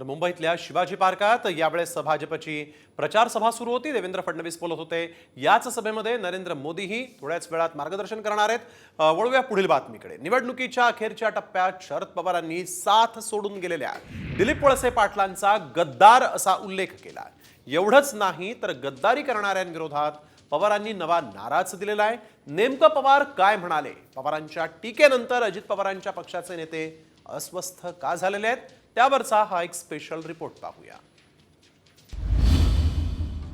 मुंबईतल्या शिवाजी पार्कात यावेळेस भाजपची प्रचार सभा सुरू होती। देवेंद्र फडणवीस बोलत होते। याच सभेमध्ये नरेंद्र मोदीही थोड्याच वेळात मार्गदर्शन करणार आहेत। वळूया पुढील बातमीकडे। निवडणुकीच्या अखेरच्या टप्प्यात शरद पवारांनी साथ सोडून गेलेल्या दिलीप वळसे पाटलांचा गद्दार असा उल्लेख केला। एवढंच नाही तर गद्दारी करणाऱ्यांविरोधात पवारांनी नवा नाराच दिलेला आहे। नेमकं पवार काय म्हणाले? पवारांच्या टीकेनंतर अजित पवारांच्या पक्षाचे नेते अस्वस्थ का झालेले आहेत? त्यावरचा हा एक स्पेशल रिपोर्ट पाहूया।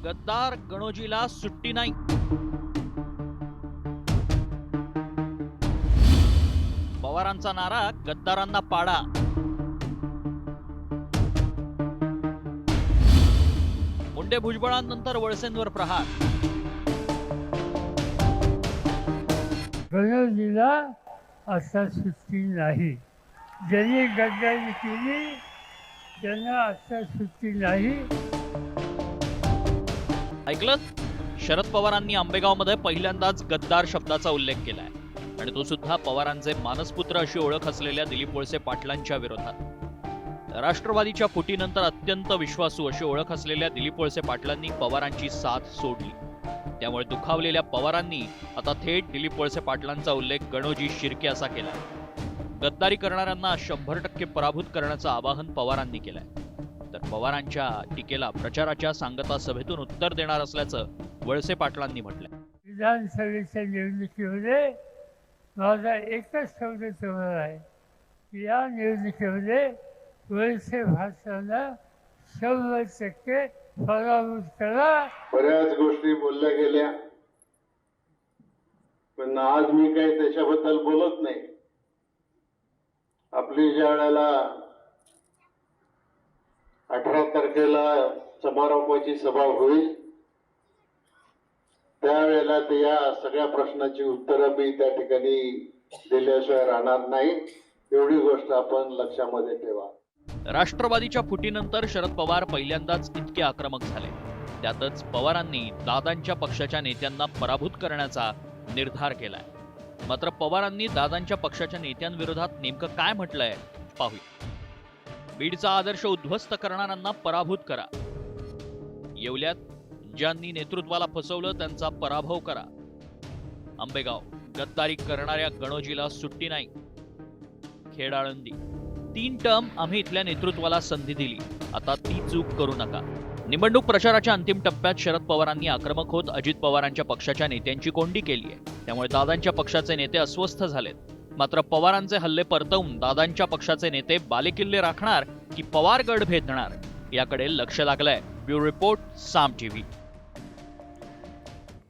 गद्दार गणोजीला सुट्टी नाही। पवारांचा नारा गद्दारांना पाडा। मुंडे भुजबळांनंतर वळसेंवर प्रहार। गणोजीला आता सुट्टी नाही। ज्यांनी गद्दारी केली त्यांना आता सुट्टी नाही। ऐकलं? शरद पवारांनी आंबेगावमध्ये पहिल्यांदाच गद्दार शब्दाचा उल्लेख केलाय आणि तो सुद्धा पवारांचे मानसपुत्र अशी ओळख असलेल्या दिलीप वळसे पाटलांच्या विरोधात। राष्ट्रवादीच्या फुटीनंतर अत्यंत विश्वासू अशी ओळख असलेल्या दिलीप वळसे पाटलांनी पवारांची साथ सोडली। त्यामुळे दुखावलेल्या पवारांनी आता थेट दिलीप वळसे पाटलांचा उल्लेख गणोजी शिर्के असा केला। गद्दारी करणाऱ्यांना 100% पराभूत करण्याचं आवाहन पवारांनी केलंय। तर पवारांच्या टीकेला प्रचाराच्या सांगता सभेतून उत्तर देणार असल्याचं वळसे पाटलांनी म्हटलंय। विधानसभेच्या निवडणुकीमध्ये माझा एकच शब्द तुम्हाला आहे की या निवडणुकीमध्ये वळसे पाटलांना 100% पराभूत करा। बऱ्याच गोष्टी बोलल्या गेल्या, पण आज मी काही त्याच्याबद्दल बोलत नाही। आपली ज्या वेळेला 18 तारखेला समारोपाची सभा होईल त्यावेळेला या सगळ्या प्रश्नाची उत्तरं मी त्या ठिकाणी दिल्याशिवाय राहणार नाही, एवढी गोष्ट आपण लक्षामध्ये ठेवा। राष्ट्रवादीच्या फुटीनंतर शरद पवार पहिल्यांदाच इतके आक्रमक झाले। त्यातच पवारांनी दादांच्या पक्षाच्या नेत्यांना पराभूत करण्याचा निर्धार केलाय। मात्र पवारांनी दादांच्या पक्षाच्या नेत्यांविरोधात नेमकं काय म्हटलंय पाहूया। बीडचा आदर्श उद्ध्वस्त करणाऱ्यांना पराभूत करा। येवल्यात ज्यांनी नेतृत्वाला फसवलं त्यांचा पराभव करा। आंबेगाव गद्दारी करणाऱ्या गणोजीला सुट्टी नाही। खेड आळंदी 3 टर्म आम्ही इथल्या नेतृत्वाला संधी दिली, आता ती चूक करू नका। निवडणूक प्रचाराच्या अंतिम टप्प्यात शरद पवारांनी आक्रमक होत अजित पवारांच्या पक्षाच्या नेत्यांची कोंडी केली आहे। त्यामुळे दादांच्या पक्षाचे नेते अस्वस्थ झालेत। मात्र पवारांचे हल्ले परतवून दादांच्या पक्षाचे नेते बालेकिल्ले राखणार की पवार गड भेदणार याकडे लक्ष लागलंय। ब्युरो रिपोर्ट, साम टीव्ही।